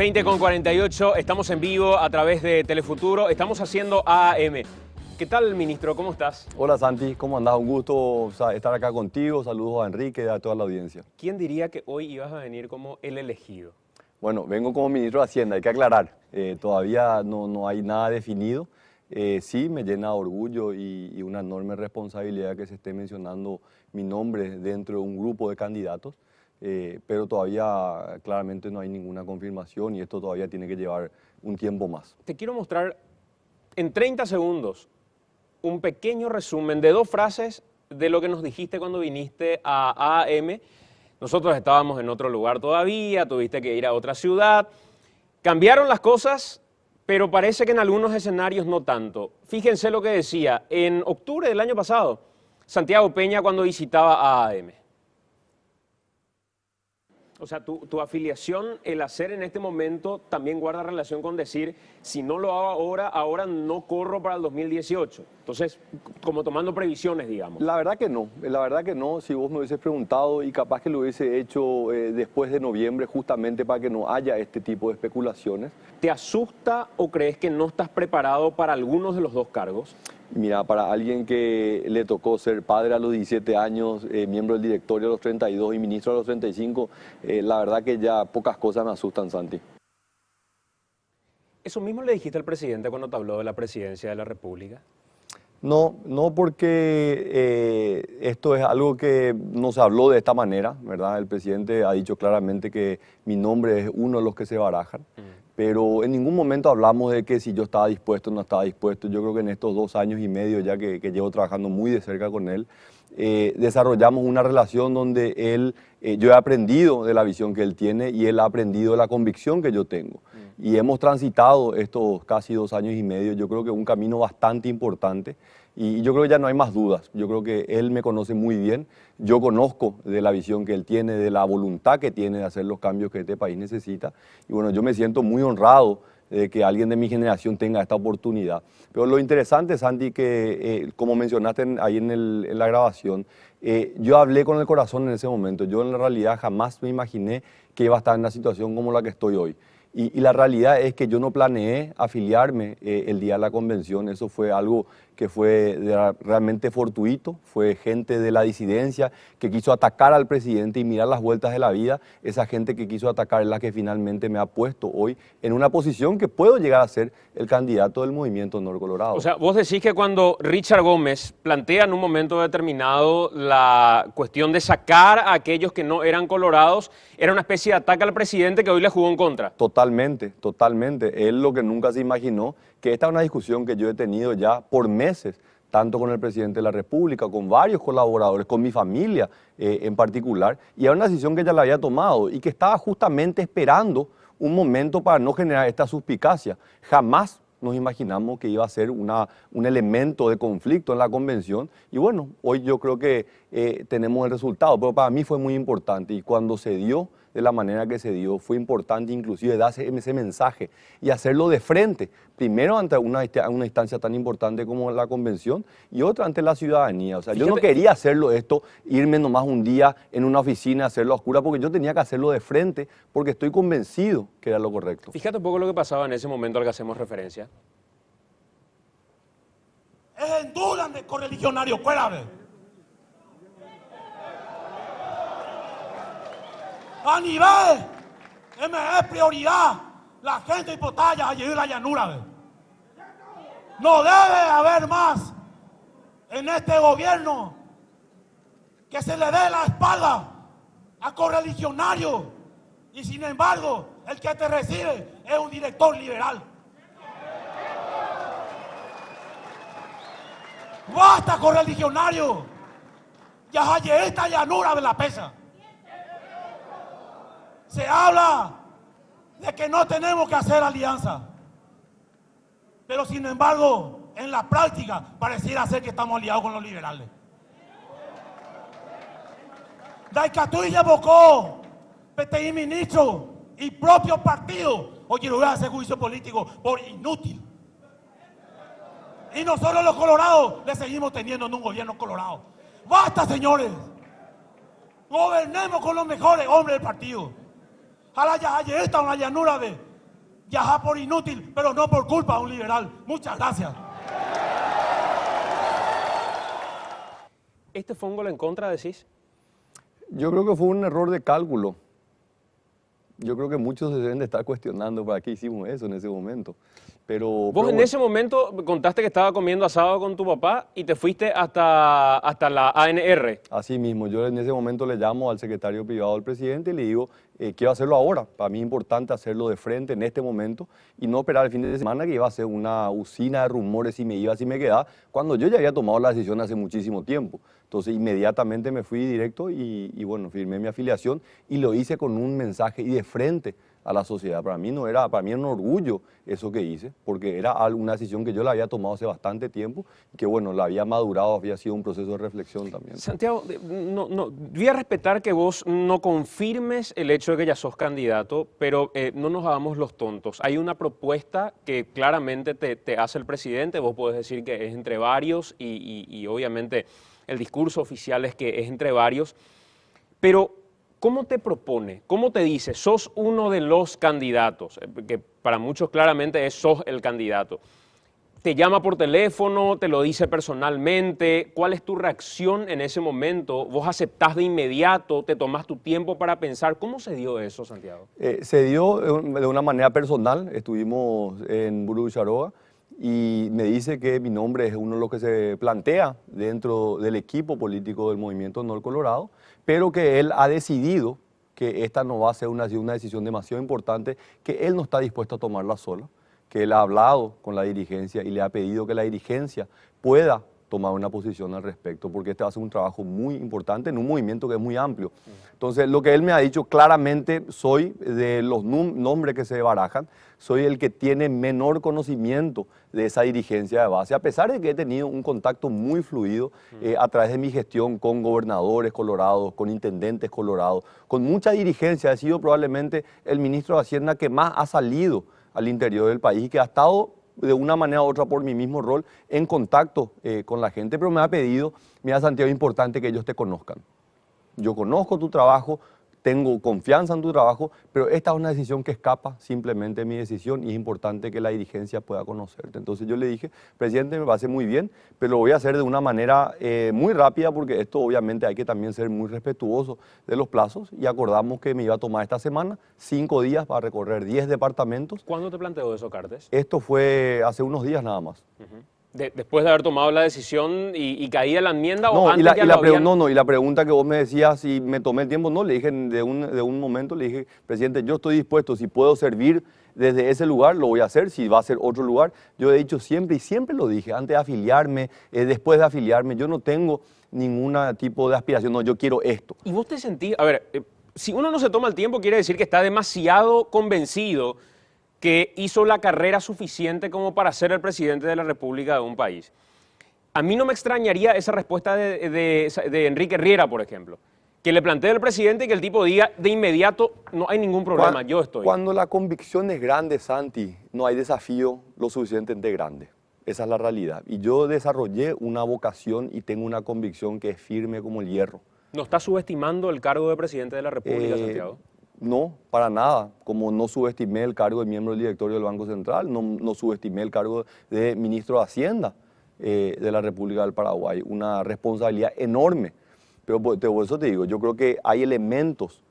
20:48, estamos en vivo a través de Telefuturo, estamos haciendo AM. ¿Qué tal, ministro? ¿Cómo estás? Hola Santi, ¿cómo andás? Un gusto estar acá contigo, saludos a Enrique y a toda la audiencia. ¿Quién diría que hoy ibas a venir como el elegido? Bueno, vengo como ministro de Hacienda, hay que aclarar, todavía no hay nada definido. Sí me llena de orgullo y una enorme responsabilidad que se esté mencionando mi nombre dentro de un grupo de candidatos, pero todavía claramente no hay ninguna confirmación y esto todavía tiene que llevar un tiempo más. Te quiero mostrar en 30 segundos un pequeño resumen de 2 frases de lo que nos dijiste cuando viniste a AM. Nosotros estábamos en otro lugar todavía, tuviste que ir a otra ciudad. Cambiaron las cosas, pero parece que en algunos escenarios no tanto. Fíjense lo que decía en octubre del año pasado, Santiago Peña cuando visitaba a AM. O sea, tu afiliación, el hacer en este momento, también guarda relación con decir, si no lo hago ahora no corro para el 2018. Entonces, como tomando previsiones, digamos. La verdad que no. Si vos me hubieses preguntado y capaz que lo hubiese hecho después de noviembre, justamente para que no haya este tipo de especulaciones. ¿Te asusta o crees que no estás preparado para algunos de los 2 cargos? Mira, para alguien que le tocó ser padre a los 17 años, miembro del directorio a los 32 y ministro a los 35, la verdad que ya pocas cosas me asustan, Santi. ¿Eso mismo le dijiste al presidente cuando te habló de la presidencia de la República? No porque esto es algo que no se habló de esta manera, ¿verdad? El presidente ha dicho claramente que mi nombre es uno de los que se barajan, pero en ningún momento hablamos de que si yo estaba dispuesto o no estaba dispuesto. Yo creo que en estos 2 años y medio ya que llevo trabajando muy de cerca con él, desarrollamos una relación donde yo he aprendido de la visión que él tiene y él ha aprendido de la convicción que yo tengo. Y hemos transitado estos casi 2 años y medio, yo creo que un camino bastante importante y yo creo que ya no hay más dudas. Yo creo que él me conoce muy bien, yo conozco de la visión que él tiene, de la voluntad que tiene de hacer los cambios que este país necesita y bueno, yo me siento muy honrado de que alguien de mi generación tenga esta oportunidad. Pero lo interesante, Santi, que como mencionaste ahí en la grabación, yo hablé con el corazón en ese momento. Yo en la realidad jamás me imaginé que iba a estar en una situación como la que estoy hoy. Y la realidad es que yo no planeé afiliarme el día de la convención, eso fue algo que fue realmente fortuito, fue gente de la disidencia que quiso atacar al presidente y mirar las vueltas de la vida, esa gente que quiso atacar es la que finalmente me ha puesto hoy en una posición que puedo llegar a ser el candidato del Movimiento Honor Colorado. O sea, vos decís que cuando Richard Gómez plantea en un momento determinado la cuestión de sacar a aquellos que no eran colorados, era una especie de ataque al presidente que hoy le jugó en contra. Totalmente. Él lo que nunca se imaginó, que esta es una discusión que yo he tenido ya por meses, tanto con el presidente de la República, con varios colaboradores, con mi familia en particular, y era una decisión que ya la había tomado y que estaba justamente esperando un momento para no generar esta suspicacia. Jamás nos imaginamos que iba a ser un elemento de conflicto en la convención y bueno, hoy yo creo que tenemos el resultado, pero para mí fue muy importante y cuando se dio de la manera que se dio, fue importante inclusive dar ese mensaje y hacerlo de frente, primero ante una instancia tan importante como la convención y otra ante la ciudadanía. O sea, yo no quería hacerlo irme nomás un día en una oficina, hacerlo a oscura, porque yo tenía que hacerlo de frente, porque estoy convencido que era lo correcto. Fíjate un poco lo que pasaba en ese momento al que hacemos referencia. Es en duda de correligionario, cuélame. A nivel, es prioridad la gente de Potaya a llegar a la llanura. No debe haber más en este gobierno que se le dé la espalda a correligionarios y sin embargo el que te recibe es un director liberal. Basta correligionario, ya hay esta llanura de la pesa. Se habla de que no tenemos que hacer alianza, pero sin embargo, en la práctica pareciera ser que estamos aliados con los liberales. Daikatuilla Bocó, PTI ministro y propio partido, oye, lo voy a hacer juicio político por inútil. Y nosotros los colorados le seguimos teniendo en un gobierno colorado. ¡Basta, señores! Gobernemos con los mejores hombres del partido. A la llanura de viajar por inútil, pero no por culpa de un liberal. Muchas gracias. ¿Este fue un gol en contra, decís? Yo creo que fue un error de cálculo. Yo creo que muchos se deben de estar cuestionando para qué hicimos eso en ese momento. Vos en ese momento contaste que estaba comiendo asado con tu papá y te fuiste hasta la ANR. Así mismo, yo en ese momento le llamo al secretario privado del presidente y le digo, quiero hacerlo ahora. Para mí es importante hacerlo de frente en este momento y no esperar el fin de semana que iba a ser una usina de rumores si me iba, si me quedaba, cuando yo ya había tomado la decisión hace muchísimo tiempo. Entonces inmediatamente me fui directo y bueno, firmé mi afiliación y lo hice con un mensaje y de frente a la sociedad. Para mí era un orgullo eso que hice, porque era una decisión que yo la había tomado hace bastante tiempo y que bueno, la había madurado, había sido un proceso de reflexión también. Santiago, voy a respetar que vos no confirmes el hecho de que ya sos candidato, pero no nos hagamos los tontos. Hay una propuesta que claramente te hace el presidente, vos podés decir que es entre varios y obviamente el discurso oficial es que es entre varios, pero ¿cómo te propone? ¿Cómo te dice? Sos uno de los candidatos, que para muchos claramente sos el candidato. ¿Te llama por teléfono? ¿Te lo dice personalmente? ¿Cuál es tu reacción en ese momento? ¿Vos aceptás de inmediato? ¿Te tomás tu tiempo para pensar? ¿Cómo se dio eso, Santiago? Se dio de una manera personal. Estuvimos en Burucharoa y me dice que mi nombre es uno de los que se plantea dentro del equipo político del Movimiento No al Colorado, pero que él ha decidido que esta no va a ser una decisión demasiado importante, que él no está dispuesto a tomarla sola, que él ha hablado con la dirigencia y le ha pedido que la dirigencia pueda tomar una posición al respecto, porque este va a ser un trabajo muy importante en un movimiento que es muy amplio. Entonces, lo que él me ha dicho claramente, soy de los nombres que se barajan, soy el que tiene menor conocimiento de esa dirigencia de base, a pesar de que he tenido un contacto muy fluido a través de mi gestión con gobernadores colorados, con intendentes colorados, con mucha dirigencia. He sido probablemente el ministro de Hacienda que más ha salido al interior del país y que ha estado de una manera u otra por mi mismo rol en contacto con la gente, pero me ha pedido, mira Santiago, es importante que ellos te conozcan. Yo conozco tu trabajo, tengo confianza en tu trabajo, pero esta es una decisión que escapa simplemente de mi decisión y es importante que la dirigencia pueda conocerte. Entonces yo le dije, presidente, me parece muy bien, pero lo voy a hacer de una manera muy rápida porque esto obviamente hay que también ser muy respetuoso de los plazos y acordamos que me iba a tomar esta semana 5 días para recorrer 10 departamentos. ¿Cuándo te planteó eso, Cartes? Esto fue hace unos días nada más. Después de haber tomado la decisión y caía la enmienda No, o antes ya lo habían... y la pregunta que vos me decías, si me tomé el tiempo, no, le dije de un momento, le dije, presidente, yo estoy dispuesto, si puedo servir desde ese lugar, lo voy a hacer, si va a ser otro lugar. Yo he dicho siempre, y siempre lo dije, antes de afiliarme, después de afiliarme, yo no tengo ningún tipo de aspiración, no, yo quiero esto. ¿Y vos te sentís, a ver, si uno no se toma el tiempo, quiere decir que está demasiado convencido que hizo la carrera suficiente como para ser el presidente de la República de un país? A mí no me extrañaría esa respuesta de Enrique Riera, por ejemplo, que le plantee al presidente y que el tipo diga de inmediato, no hay ningún problema, yo estoy. Cuando la convicción es grande, Santi, no hay desafío lo suficientemente grande. Esa es la realidad. Y yo desarrollé una vocación y tengo una convicción que es firme como el hierro. ¿No está subestimando el cargo de presidente de la República, Santiago? No, para nada. Como no subestimé el cargo de miembro del directorio del Banco Central, no subestimé el cargo de ministro de Hacienda de la República del Paraguay. Una responsabilidad enorme. Pero por eso te digo, yo creo que hay elementos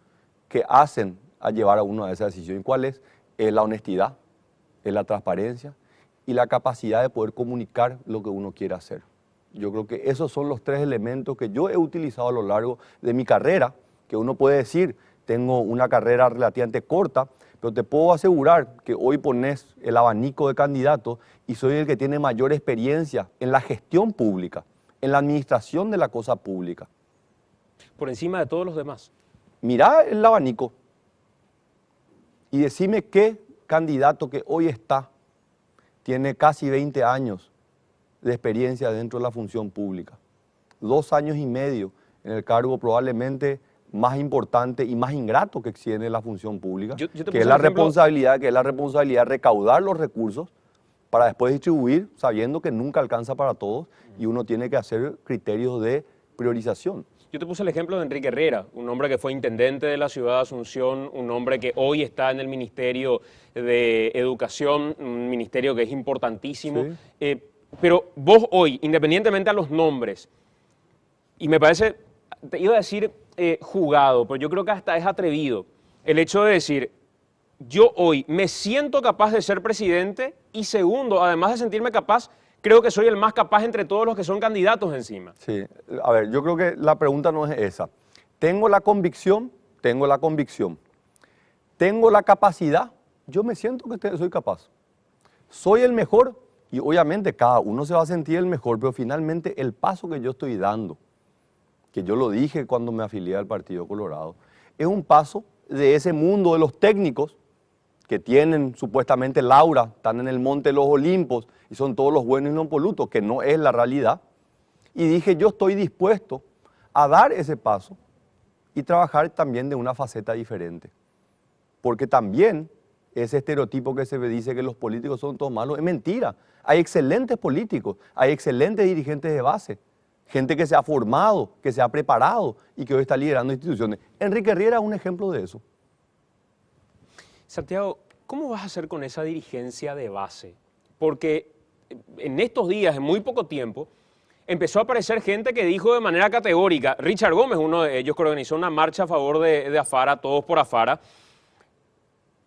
que hacen a llevar a uno a esa decisión. ¿Y cuál es? Es la honestidad, es la transparencia y la capacidad de poder comunicar lo que uno quiere hacer. Yo creo que esos son los 3 elementos que yo he utilizado a lo largo de mi carrera, que uno puede decir, tengo una carrera relativamente corta, pero te puedo asegurar que hoy pones el abanico de candidatos y soy el que tiene mayor experiencia en la gestión pública, en la administración de la cosa pública. Por encima de todos los demás. Mirá el abanico y decime qué candidato que hoy está tiene casi 20 años de experiencia dentro de la función pública. 2 años y medio en el cargo probablemente más importante y más ingrato que extiende la función pública, que es la responsabilidad de recaudar los recursos para después distribuir, sabiendo que nunca alcanza para todos y uno tiene que hacer criterios de priorización. Yo te puse el ejemplo de Enrique Herrera, un hombre que fue intendente de la ciudad de Asunción, un hombre que hoy está en el Ministerio de Educación, un ministerio que es importantísimo. Sí. Pero vos hoy, independientemente a los nombres, y me parece, te iba a decir jugado, pero yo creo que hasta es atrevido, el hecho de decir, yo hoy me siento capaz de ser presidente y segundo, además de sentirme capaz, creo que soy el más capaz entre todos los que son candidatos encima. Sí, a ver, yo creo que la pregunta no es esa. Tengo la convicción, tengo la convicción. Tengo la capacidad, yo me siento que soy capaz. Soy el mejor y obviamente cada uno se va a sentir el mejor, pero finalmente el paso que yo estoy dando, que yo lo dije cuando me afilié al Partido Colorado, es un paso de ese mundo de los técnicos que tienen supuestamente Laura, están en el monte de los Olimpos y son todos los buenos y los impolutos, que no es la realidad. Y dije, yo estoy dispuesto a dar ese paso y trabajar también de una faceta diferente. Porque también ese estereotipo que se dice que los políticos son todos malos es mentira. Hay excelentes políticos, hay excelentes dirigentes de base, gente que se ha formado, que se ha preparado y que hoy está liderando instituciones. Enrique Herrera es un ejemplo de eso. Santiago, ¿cómo vas a hacer con esa dirigencia de base? Porque en estos días, en muy poco tiempo, empezó a aparecer gente que dijo de manera categórica, Richard Gómez, uno de ellos, que organizó una marcha a favor de Afara, Todos por Afara,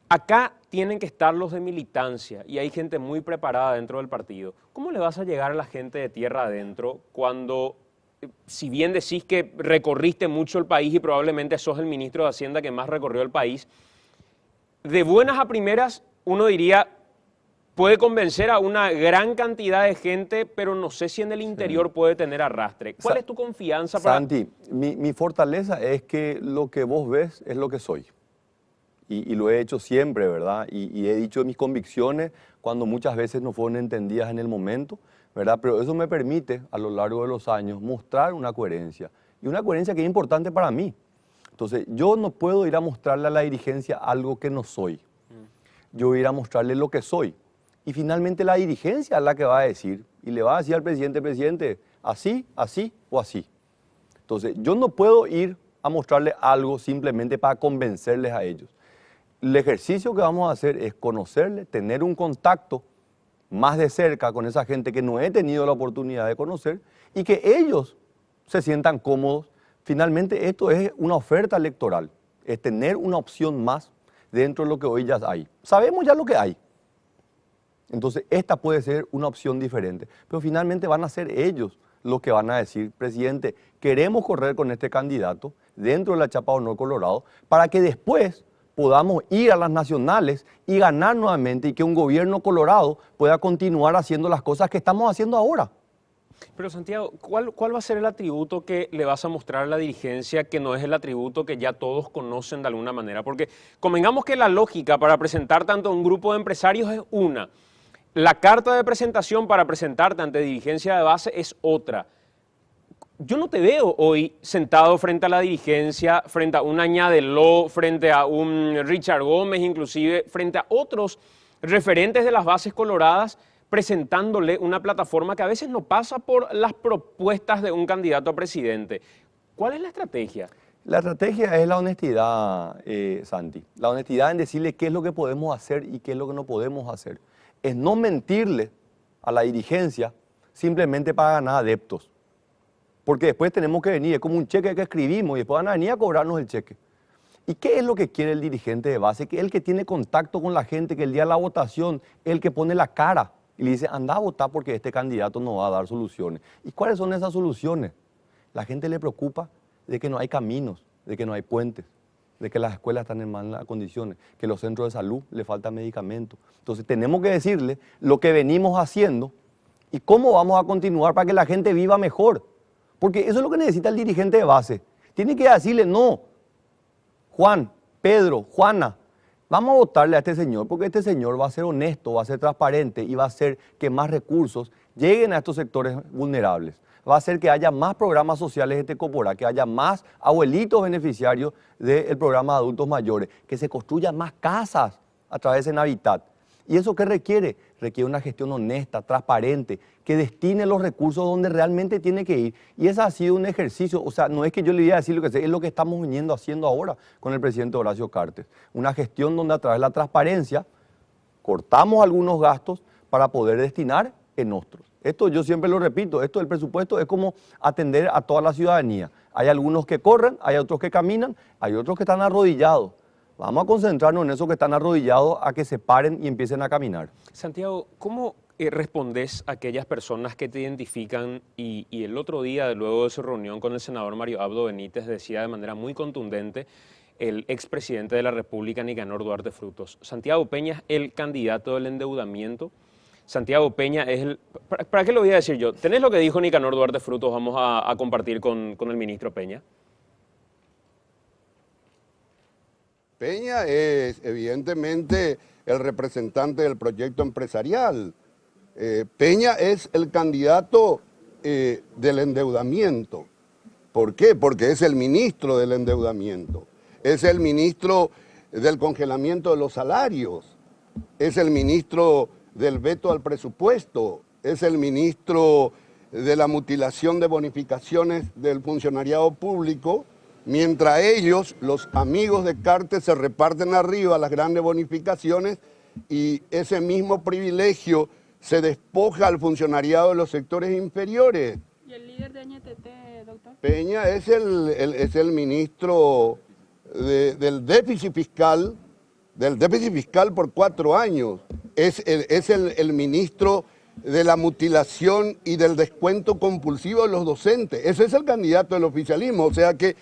acá tienen que estar los de militancia y hay gente muy preparada dentro del partido. ¿Cómo le vas a llegar a la gente de tierra adentro cuando, si bien decís que recorriste mucho el país y probablemente sos el ministro de Hacienda que más recorrió el país, de buenas a primeras uno diría, puede convencer a una gran cantidad de gente, pero no sé si en el interior puede tener arrastre. ¿Cuál es tu confianza para...? Santi, mi fortaleza es que lo que vos ves es lo que soy. Y lo he hecho siempre, ¿verdad? Y he dicho mis convicciones cuando muchas veces no fueron entendidas en el momento, ¿verdad? Pero eso me permite, a lo largo de los años, mostrar una coherencia. Y una coherencia que es importante para mí. Entonces, yo no puedo ir a mostrarle a la dirigencia algo que no soy. Yo voy a ir a mostrarle lo que soy. Y finalmente la dirigencia es la que va a decir, y le va a decir al presidente, así, así o así. Entonces, yo no puedo ir a mostrarle algo simplemente para convencerles a ellos. El ejercicio que vamos a hacer es conocerle, tener un contacto más de cerca con esa gente que no he tenido la oportunidad de conocer y que ellos se sientan cómodos. Finalmente, esto es una oferta electoral, es tener una opción más dentro de lo que hoy ya hay. Sabemos ya lo que hay. Entonces, esta puede ser una opción diferente. Pero finalmente van a ser ellos los que van a decir, presidente, queremos correr con este candidato dentro de la Chapa de Honor Colorado para que después podamos ir a las nacionales y ganar nuevamente y que un gobierno colorado pueda continuar haciendo las cosas que estamos haciendo ahora. Pero Santiago, ¿cuál va a ser el atributo que le vas a mostrar a la dirigencia que no es el atributo que ya todos conocen de alguna manera? Porque convengamos que la lógica para presentar tanto a un grupo de empresarios es una. La carta de presentación para presentarte ante dirigencia de base es otra. Yo no te veo hoy sentado frente a la dirigencia, frente a un Añadeló, frente a un Richard Gómez, inclusive frente a otros referentes de las bases coloradas, presentándole una plataforma que a veces no pasa por las propuestas de un candidato a presidente. ¿Cuál es la estrategia? La estrategia es la honestidad, Santi. La honestidad en decirle qué es lo que podemos hacer y qué es lo que no podemos hacer. Es no mentirle a la dirigencia simplemente para ganar adeptos. Porque después tenemos que venir, es como un cheque que escribimos y después van a venir a cobrarnos el cheque. ¿Y qué es lo que quiere el dirigente de base? Que es el que tiene contacto con la gente, que el día de la votación es el que pone la cara y le dice, anda a votar porque este candidato no va a dar soluciones. ¿Y cuáles son esas soluciones? La gente le preocupa de que no hay caminos, de que no hay puentes, de que las escuelas están en malas condiciones, que los centros de salud le faltan medicamentos. Entonces tenemos que decirle lo que venimos haciendo y cómo vamos a continuar para que la gente viva mejor. Porque eso es lo que necesita el dirigente de base. Tiene que decirle, no, Juan, Pedro, Juana, vamos a votarle a este señor porque este señor va a ser honesto, va a ser transparente y va a hacer que más recursos lleguen a estos sectores vulnerables. Va a hacer que haya más programas sociales de Tecopora, que haya más abuelitos beneficiarios del programa de adultos mayores, que se construyan más casas a través de Navitat. ¿Y eso qué requiere? Requiere una gestión honesta, transparente, que destine los recursos donde realmente tiene que ir. Y ese ha sido un ejercicio, o sea, no es que yo le iba a decir lo que sé, es lo que estamos viniendo haciendo ahora con el presidente Horacio Cartes. Una gestión donde a través de la transparencia cortamos algunos gastos para poder destinar en otros. Esto yo siempre lo repito, esto del presupuesto es como atender a toda la ciudadanía. Hay algunos que corren, hay otros que caminan, hay otros que están arrodillados. Vamos a concentrarnos en esos que están arrodillados a que se paren y empiecen a caminar. Santiago, ¿cómo respondes a aquellas personas que te identifican y el otro día, luego de su reunión con el senador Mario Abdo Benítez, decía de manera muy contundente el expresidente de la República, Nicanor Duarte Frutos: Santiago Peña es el candidato del endeudamiento? Santiago Peña es el... ¿Para qué lo voy a decir yo? ¿Tenés lo que dijo Nicanor Duarte Frutos? Vamos a compartir con el ministro Peña. Peña es evidentemente el representante del proyecto empresarial. Peña es el candidato del endeudamiento. ¿Por qué? Porque es el ministro del endeudamiento, es el ministro del congelamiento de los salarios, es el ministro del veto al presupuesto, es el ministro de la mutilación de bonificaciones del funcionariado público, mientras ellos, los amigos de Cartes, se reparten arriba las grandes bonificaciones y ese mismo privilegio se despoja al funcionariado de los sectores inferiores. ¿Y el líder de NTT, doctor? Peña es el ministro del déficit fiscal por 4 años. Es el ministro de la mutilación y del descuento compulsivo de los docentes. Ese es el candidato del oficialismo. O sea que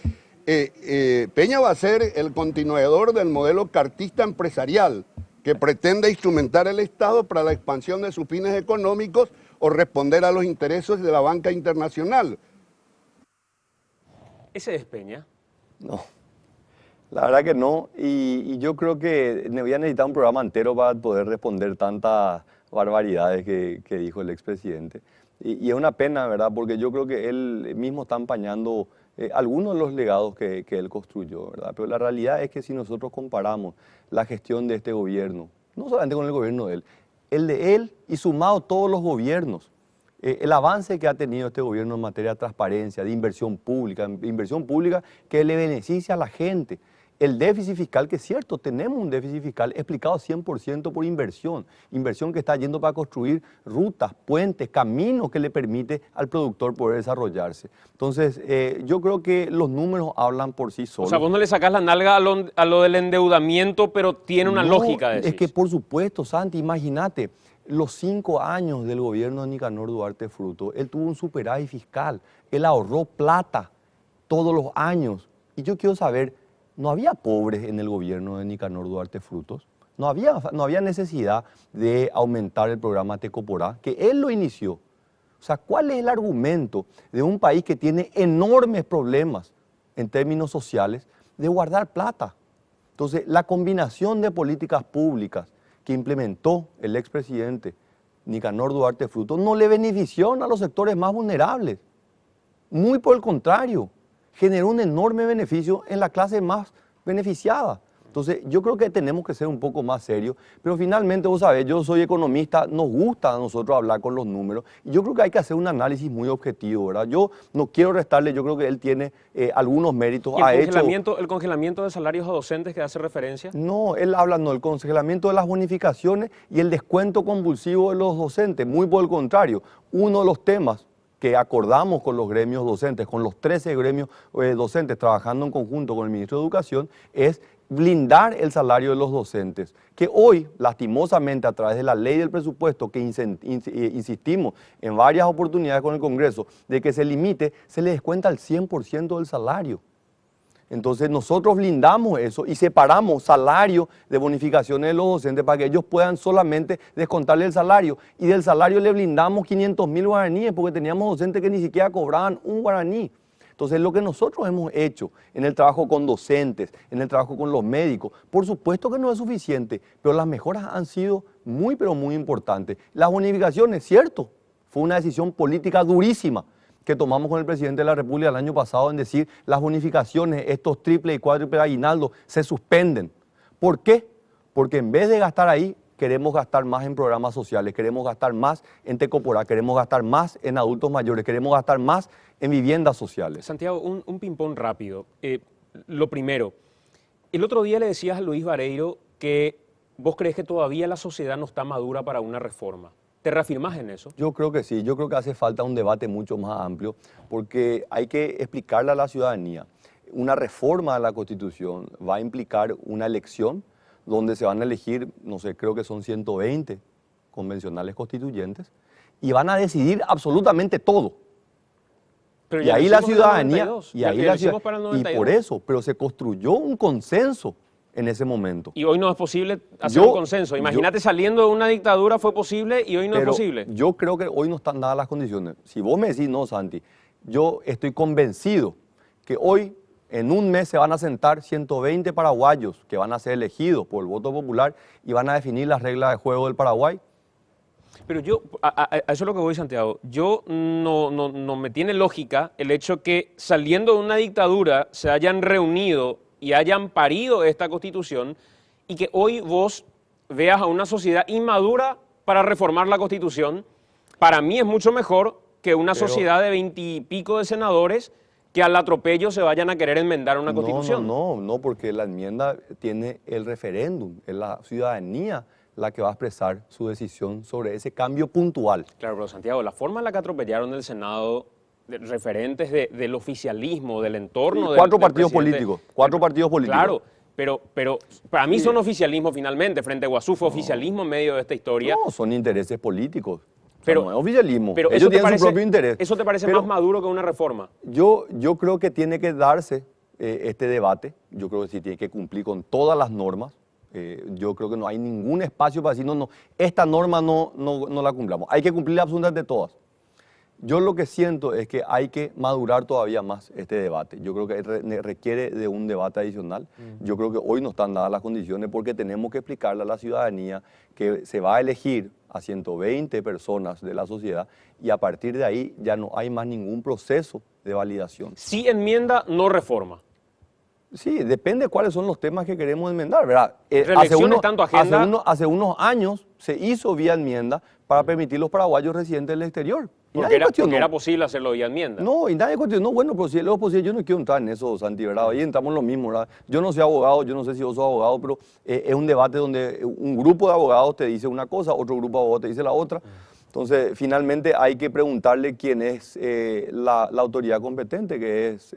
Peña va a ser el continuador del modelo cartista empresarial que pretende instrumentar el Estado para la expansión de sus fines económicos o responder a los intereses de la banca internacional. ¿Ese es Peña? No, la verdad que no. Y yo creo que voy a necesitar un programa entero para poder responder tantas barbaridades que dijo el expresidente. Y es una pena, ¿verdad? Porque yo creo que él mismo está empañando algunos de los legados que él construyó, ¿verdad? Pero la realidad es que si nosotros comparamos la gestión de este gobierno, no solamente con el gobierno de él y sumado todos los gobiernos, el avance que ha tenido este gobierno en materia de transparencia, de inversión pública que le beneficia a la gente. El déficit fiscal, que es cierto, tenemos un déficit fiscal explicado 100% por inversión que está yendo para construir rutas, puentes, caminos que le permite al productor poder desarrollarse. Entonces, yo creo que los números hablan por sí solos. O sea, vos no le sacás la nalga a lo del endeudamiento, pero tiene una lógica, decís. Es que por supuesto, Santi, imagínate, los 5 años del gobierno de Nicanor Duarte Frutos, él tuvo un superávit fiscal, él ahorró plata todos los años. Y yo quiero saber, ¿no había pobres en el gobierno de Nicanor Duarte Frutos? No había necesidad de aumentar el programa Tecoporá, que él lo inició. O sea, ¿cuál es el argumento de un país que tiene enormes problemas en términos sociales de guardar plata? Entonces, la combinación de políticas públicas que implementó el expresidente Nicanor Duarte Frutos no le benefició a los sectores más vulnerables. Muy por el contrario, generó un enorme beneficio en la clase más beneficiada. Entonces, yo creo que tenemos que ser un poco más serios, pero finalmente, vos sabés, yo soy economista, nos gusta a nosotros hablar con los números, y yo creo que hay que hacer un análisis muy objetivo, ¿verdad? Yo no quiero restarle, yo creo que él tiene algunos méritos. ¿Y el congelamiento de salarios a docentes que hace referencia? No, él habla, no, el congelamiento de las bonificaciones y el descuento compulsivo de los docentes, muy por el contrario. Uno de los temas que acordamos con los gremios docentes, con los 13 gremios docentes trabajando en conjunto con el ministro de Educación, es blindar el salario de los docentes, que hoy, lastimosamente, a través de la ley del presupuesto, que insistimos en varias oportunidades con el Congreso, de que se limite, se le descuenta el 100% del salario. Entonces nosotros blindamos eso y separamos salario de bonificaciones de los docentes para que ellos puedan solamente descontarle el salario. Y del salario le blindamos 500.000 guaraníes porque teníamos docentes que ni siquiera cobraban un guaraní. Entonces lo que nosotros hemos hecho en el trabajo con docentes, en el trabajo con los médicos, por supuesto que no es suficiente, pero las mejoras han sido muy pero muy importantes. Las bonificaciones, cierto, fue una decisión política durísima que tomamos con el presidente de la República el año pasado en decir las bonificaciones, estos triple y cuádruple aguinaldos, se suspenden. ¿Por qué? Porque en vez de gastar ahí, queremos gastar más en programas sociales, queremos gastar más en Tecoporá, queremos gastar más en adultos mayores, queremos gastar más en viviendas sociales. Santiago, un ping-pong rápido. Lo primero, el otro día le decías a Luis Vareiro que vos crees que todavía la sociedad no está madura para una reforma. ¿Te reafirmás en eso? Yo creo que sí, yo creo que hace falta un debate mucho más amplio porque hay que explicarle a la ciudadanía. Una reforma de la Constitución va a implicar una elección donde se van a elegir, no sé, creo que son 120 convencionales constituyentes y van a decidir absolutamente todo. Pero Y ya lo ahí la hicimos para el ciudadanía, 92, y ya ahí lo la hicimos ciudadanía, para el y 92. por eso, pero se construyó un consenso en ese momento. Y hoy no es posible hacer Yo- un consenso. yo- Imagínate saliendo de una dictadura fue posible y hoy no es Pero posible. yo creo que hoy no están dadas las condiciones. Si vos me decís no, Santi, yo estoy convencido que hoy, en un mes, se van a sentar 120 paraguayos que van a ser elegidos por el voto popular y van a definir las reglas de juego del Paraguay. Pero yo, a eso es lo que voy, Santiago. Yo no me tiene lógica el hecho que saliendo de una dictadura se hayan reunido y hayan parido esta constitución y que hoy vos veas a una sociedad inmadura para reformar la constitución. Para mí es mucho mejor que una Pero- sociedad de 20 y pico de senadores que al atropello se vayan a querer enmendar una constitución. No, porque la enmienda tiene el referéndum, es la ciudadanía la que va a expresar su decisión sobre ese cambio puntual. Claro, pero Santiago, la forma en la que atropellaron del Senado referentes del oficialismo, del entorno del Cuatro del partidos presidente. políticos, cuatro partidos políticos. Claro, pero para mí son oficialismo finalmente. Frente a Guazú fue oficialismo en medio de esta historia. No, son intereses políticos. Pero- Pero no es oficialismo. Pero Ellos eso te tienen parece, su propio interés. ¿Eso te parece Pero más maduro que una reforma? yo creo que tiene que darse este debate. Yo creo que sí tiene que cumplir con todas las normas. Yo creo que no hay ningún espacio para decir, no, esta norma no la cumplamos. Hay que cumplir absolutamente todas. Yo lo que siento es que hay que madurar todavía más este debate. Yo creo que requiere de un debate adicional. Yo creo que hoy no están dadas las condiciones porque tenemos que explicarle a la ciudadanía que se va a elegir a 120 personas de la sociedad y a partir de ahí ya no hay más ningún proceso de validación. Sí enmienda, no reforma. Sí, depende de cuáles son los temas que queremos enmendar, ¿verdad? Reelección está en tu agenda. Hace unos años se hizo vía enmienda para permitir los paraguayos residentes del exterior. Y Porque nadie era cuestionó. posible hacerlo vía enmienda. No, y nadie cuestionó. Bueno, pero si es posible, yo no quiero entrar en eso, Santi, ¿verdad? Ahí entramos en lo mismo, ¿verdad? Yo no soy abogado, yo no sé si vos sos abogado, pero es un debate donde un grupo de abogados te dice una cosa, otro grupo de abogados te dice la otra. Entonces, finalmente hay que preguntarle quién es la autoridad competente, que es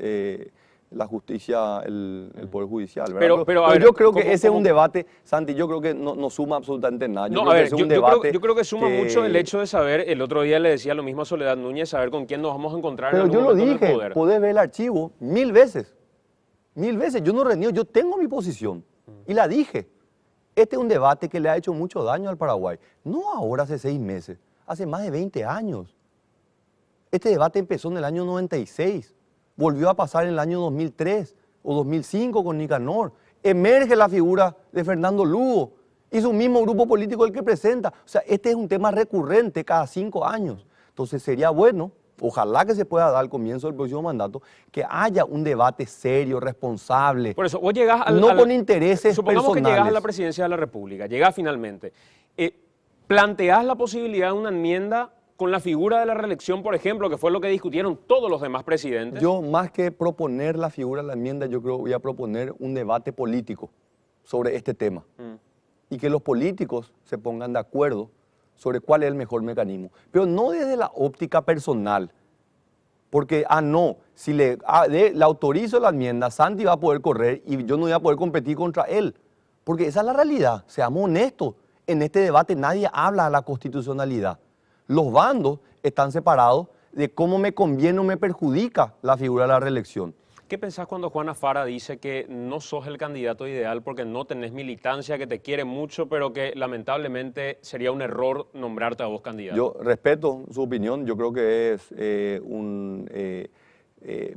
la justicia, el Poder Judicial, ¿verdad? Pero, a ver, yo creo que ¿cómo- ese es cómo- un debate, Santi, yo creo que no suma absolutamente nada. Yo No, creo a que ver, ese es yo un creo, debate yo creo que suma que- mucho el hecho de saber, el otro día le decía lo mismo a Soledad Núñez, saber con quién nos vamos a encontrar Pero en yo algún lo momento en el dije, poder. podés ver el archivo 1000 veces. 1000 veces. Yo no reniego, yo tengo mi posición. Y la dije. Este es un debate que le ha hecho mucho daño al Paraguay. No ahora hace 6 meses, hace más de 20 años. Este debate empezó en el año 96. Volvió a pasar en el año 2003 o 2005 con Nicanor. Emerge la figura de Fernando Lugo y su mismo grupo político el que presenta. O sea, este es un tema recurrente cada 5 años. Entonces sería bueno, ojalá que se pueda dar al comienzo del próximo mandato, que haya un debate serio, responsable. Por eso, vos llegás al... No con intereses supongamos que llegás a la personales. presidencia de la República, llegás finalmente. ¿Planteás la posibilidad de una enmienda con la figura de la reelección, por ejemplo, que fue lo que discutieron todos los demás presidentes? Yo, más que proponer la figura de la enmienda, yo creo que voy a proponer un debate político sobre este tema. Y que los políticos se pongan de acuerdo sobre cuál es el mejor mecanismo. Pero no desde la óptica personal. Porque, no, si le autorizo la enmienda, Santi va a poder correr y yo no voy a poder competir contra él. Porque esa es la realidad. Seamos honestos. En este debate nadie habla de la constitucionalidad. Los bandos están separados de cómo me conviene o me perjudica la figura de la reelección. ¿Qué pensás cuando Juana Fara dice que no sos el candidato ideal porque no tenés militancia, que te quiere mucho, pero que lamentablemente sería un error nombrarte a vos candidato? Yo respeto su opinión, yo creo que es un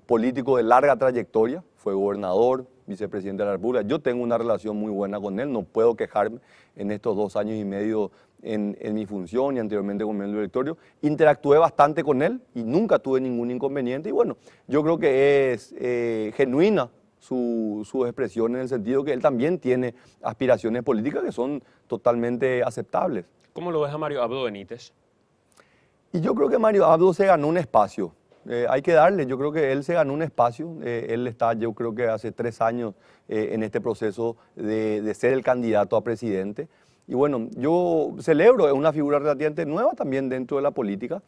político de larga trayectoria, fue gobernador, vicepresidente de la República. Yo tengo una relación muy buena con él, no puedo quejarme en estos 2 años y medio en mi función y anteriormente con el directorio. Interactué bastante con él y nunca tuve ningún inconveniente. Y bueno, yo creo que es genuina su expresión en el sentido que él también tiene aspiraciones políticas que son totalmente aceptables. ¿Cómo lo ves a Mario Abdo Benítez? Y yo creo que Mario Abdo se ganó un espacio. Hay que darle, yo creo que él se ganó un espacio. Él está, yo creo que hace 3 años en este proceso de ser el candidato a presidente. Y bueno, yo celebro, es una figura relativamente nueva también dentro de la política.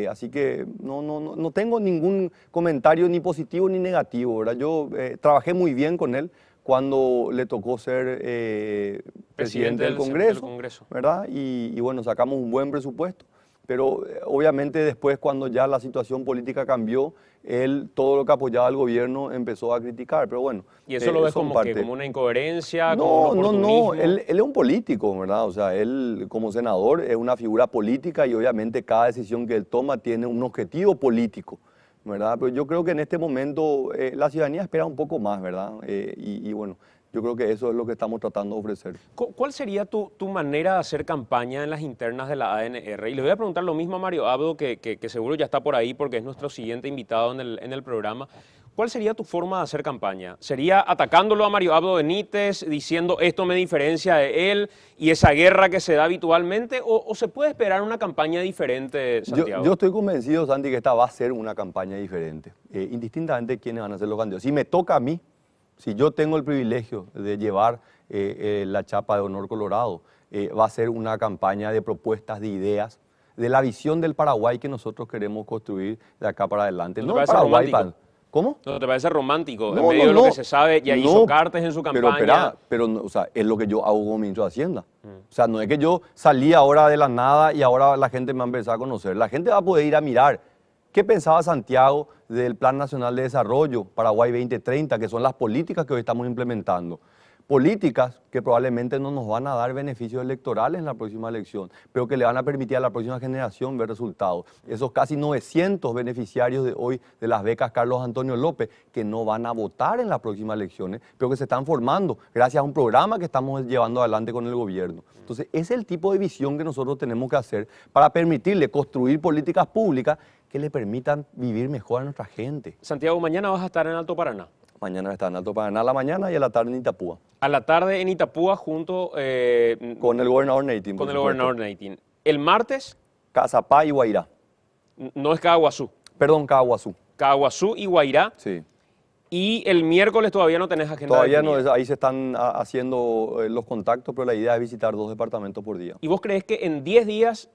Así que no tengo ningún comentario ni positivo ni negativo, ¿verdad? Yo trabajé muy bien con él cuando le tocó ser presidente del Congreso, ¿verdad? Y bueno, sacamos un buen presupuesto. Pero obviamente después, cuando ya la situación política cambió, él todo lo que apoyaba al gobierno empezó a criticar, pero bueno. ¿Y eso lo ves como una incoherencia? No, como un oportunismo? él es un político, ¿verdad? O sea, él como senador es una figura política y obviamente cada decisión que él toma tiene un objetivo político, ¿verdad? Pero yo creo que en este momento la ciudadanía espera un poco más, ¿verdad? Y bueno, yo creo que eso es lo que estamos tratando de ofrecer. ¿Cuál sería tu manera de hacer campaña en las internas de la ANR? Y le voy a preguntar lo mismo a Mario Abdo, que seguro ya está por ahí porque es nuestro siguiente invitado en el programa. ¿Cuál sería tu forma de hacer campaña? ¿Sería atacándolo a Mario Abdo Benítez, diciendo esto me diferencia de él y esa guerra que se da habitualmente? ¿O se puede esperar una campaña diferente, Santiago? Yo estoy convencido, Santi, que esta va a ser una campaña diferente, indistintamente de quiénes van a ser los candidatos. Si me toca a mí, si yo tengo el privilegio de llevar la chapa de honor Colorado, va a ser una campaña de propuestas, de ideas, de la visión del Paraguay que nosotros queremos construir de acá para adelante. ¿No te parece romántico? ¿Cómo? ¿No te parece romántico? No, en medio de lo que se sabe, ya hizo Cartes en su campaña. Pero o sea, es lo que yo hago como ministro de Hacienda. O sea, no es que yo salí ahora de la nada y ahora la gente me va a empezar a conocer. La gente va a poder ir a mirar qué pensaba Santiago del Plan Nacional de Desarrollo Paraguay 2030, que son las políticas que hoy estamos implementando. Políticas que probablemente no nos van a dar beneficios electorales en la próxima elección, pero que le van a permitir a la próxima generación ver resultados. Esos casi 900 beneficiarios de hoy de las becas Carlos Antonio López, que no van a votar en las próximas elecciones, pero que se están formando gracias a un programa que estamos llevando adelante con el gobierno. Entonces, ese es el tipo de visión que nosotros tenemos que hacer para permitirle construir políticas públicas que le permitan vivir mejor a nuestra gente. Santiago, mañana vas a estar en Alto Paraná. Mañana está en Alto Paraná a la mañana y a la tarde en Itapúa. A la tarde en Itapúa junto... con el gobernador Neytin. Con el gobernador Neytin. El martes... Cazapá y Guairá. No es Caguazú. Perdón, Caguazú. Caguazú y Guairá. Sí. Y el miércoles todavía no tenés agenda Todavía definida. no, ahí se están haciendo los contactos, pero la idea es visitar 2 departamentos por día. ¿Y vos crees que en 10 días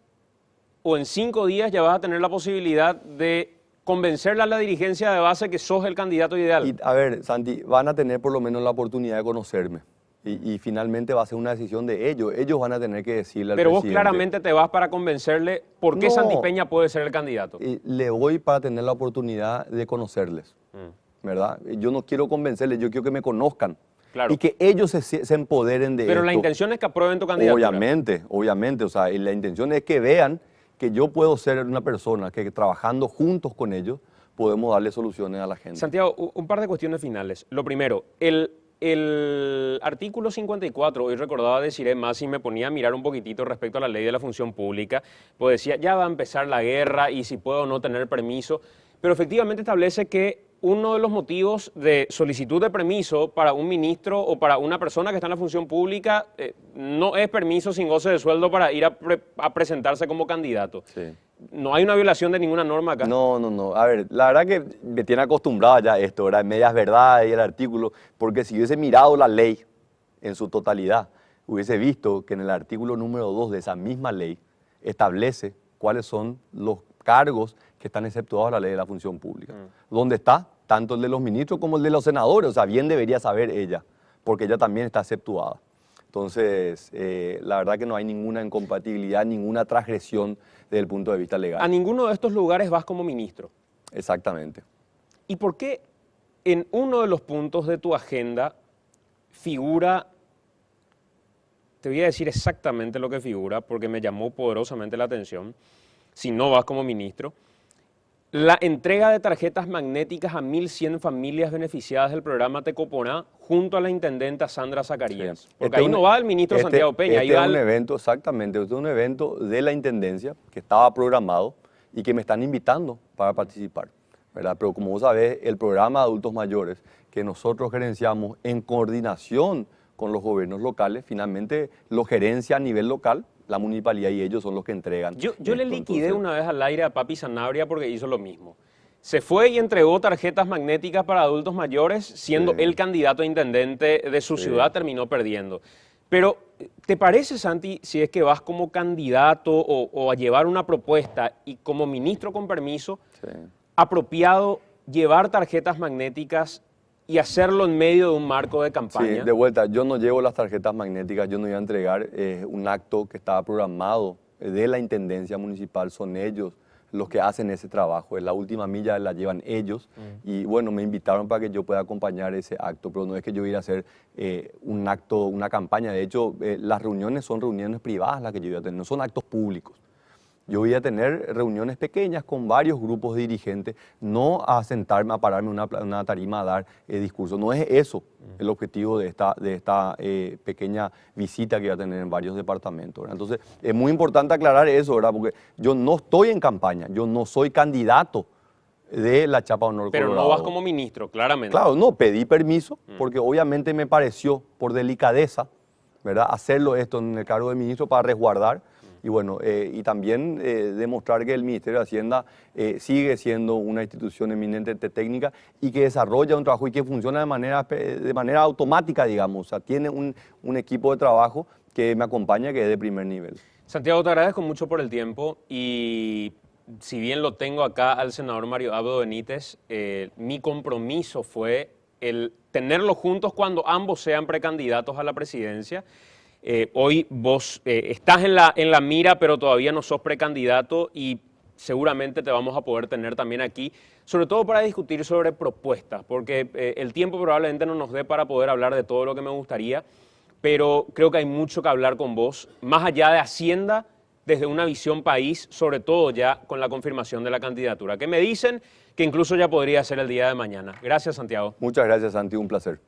o en 5 días ya vas a tener la posibilidad de convencerle a la dirigencia de base que sos el candidato ideal? Y, a ver, Santi, van a tener por lo menos la oportunidad de conocerme. Y finalmente va a ser una decisión de ellos. Ellos van a tener que decirle al Pero vos presidente. claramente te vas para convencerle por qué No. Santi Peña puede ser el candidato. Le voy para tener la oportunidad de conocerles, ¿verdad? Yo no quiero convencerles, yo quiero que me conozcan. Claro. Y que ellos se empoderen de esto. Pero la intención es que aprueben tu candidatura. Obviamente. O sea, y la intención es que vean que yo puedo ser una persona que trabajando juntos con ellos podemos darle soluciones a la gente. Santiago, un par de cuestiones finales. Lo primero, el artículo 54, hoy recordaba decir más y me ponía a mirar un poquitito respecto a la ley de la función pública, pues decía, ya va a empezar la guerra y si puedo o no tener permiso, pero efectivamente establece que uno de los motivos de solicitud de permiso para un ministro o para una persona que está en la función pública no es permiso sin goce de sueldo para ir a presentarse como candidato. Sí. No hay una violación de ninguna norma acá. No. A ver, la verdad que me tiene acostumbrado ya a esto, ¿verdad? Medias verdades y el artículo, porque si hubiese mirado la ley en su totalidad, hubiese visto que en el artículo número 2 de esa misma ley establece cuáles son los cargos que están exceptuados de la ley de la función pública. ¿Dónde está? Tanto el de los ministros como el de los senadores, o sea, bien debería saber ella, porque ella también está exceptuada. Entonces, la verdad que no hay ninguna incompatibilidad, ninguna transgresión desde el punto de vista legal. A ninguno de estos lugares vas como ministro. Exactamente. ¿Y por qué en uno de los puntos de tu agenda figura, te voy a decir exactamente lo que figura, porque me llamó poderosamente la atención, si no vas como ministro, la entrega de tarjetas magnéticas a 1.100 familias beneficiadas del programa Tecoponá junto a la intendenta Sandra Zacarías? Sí. Porque ahí no va el ministro Santiago Peña. Ahí va un evento, exactamente, este es un evento de la Intendencia que estaba programado y que me están invitando para participar. ¿verdad? Pero como vos sabés, el programa de adultos mayores que nosotros gerenciamos en coordinación con los gobiernos locales, finalmente lo gerencia a nivel local, la municipalidad y ellos son los que entregan. Yo le esto. liquidé Entonces, una vez al aire a Papi Sanabria porque hizo lo mismo. Se fue y entregó tarjetas magnéticas para adultos mayores, siendo Sí. el candidato a intendente de su Sí. ciudad, terminó perdiendo. Pero, ¿te parece, Santi, si es que vas como candidato o a llevar una propuesta y como ministro con permiso, sí. apropiado llevar tarjetas magnéticas y hacerlo en medio de un marco de Sí, campaña? de vuelta, yo no llevo las tarjetas magnéticas, yo no iba a entregar un acto que estaba programado de la Intendencia Municipal, son ellos los que hacen ese trabajo, en la última milla la llevan ellos y bueno, me invitaron para que yo pueda acompañar ese acto, pero no es que yo iba a hacer un acto, una campaña, de hecho las reuniones son reuniones privadas las que yo iba a tener, no son actos públicos. Yo voy a tener reuniones pequeñas con varios grupos de dirigentes, no a sentarme, a pararme en una tarima a dar discurso. No es eso el objetivo de esta pequeña visita que voy a tener en varios departamentos, ¿verdad? Entonces, es muy importante aclarar eso, ¿verdad? Porque yo no estoy en campaña, yo no soy candidato de la Chapa Honor Pero Colorado. no vas como ministro, claramente. Claro, no, pedí permiso porque obviamente me pareció por delicadeza, ¿verdad? Hacerlo esto en el cargo de ministro para resguardar y bueno, y también demostrar que el Ministerio de Hacienda sigue siendo una institución eminentemente técnica y que desarrolla un trabajo y que funciona de manera automática, digamos. O sea, tiene un equipo de trabajo que me acompaña que es de primer nivel. Santiago, te agradezco mucho por el tiempo y si bien lo tengo acá al senador Mario Abdo Benítez, mi compromiso fue el tenerlos juntos cuando ambos sean precandidatos a la presidencia. Hoy vos estás en la mira, pero todavía no sos precandidato y seguramente te vamos a poder tener también aquí, sobre todo para discutir sobre propuestas, porque el tiempo probablemente no nos dé para poder hablar de todo lo que me gustaría, pero creo que hay mucho que hablar con vos, más allá de Hacienda, desde una visión país, sobre todo ya con la confirmación de la candidatura, que me dicen que incluso ya podría ser el día de mañana. Gracias, Santiago. Muchas gracias, Santi, un placer.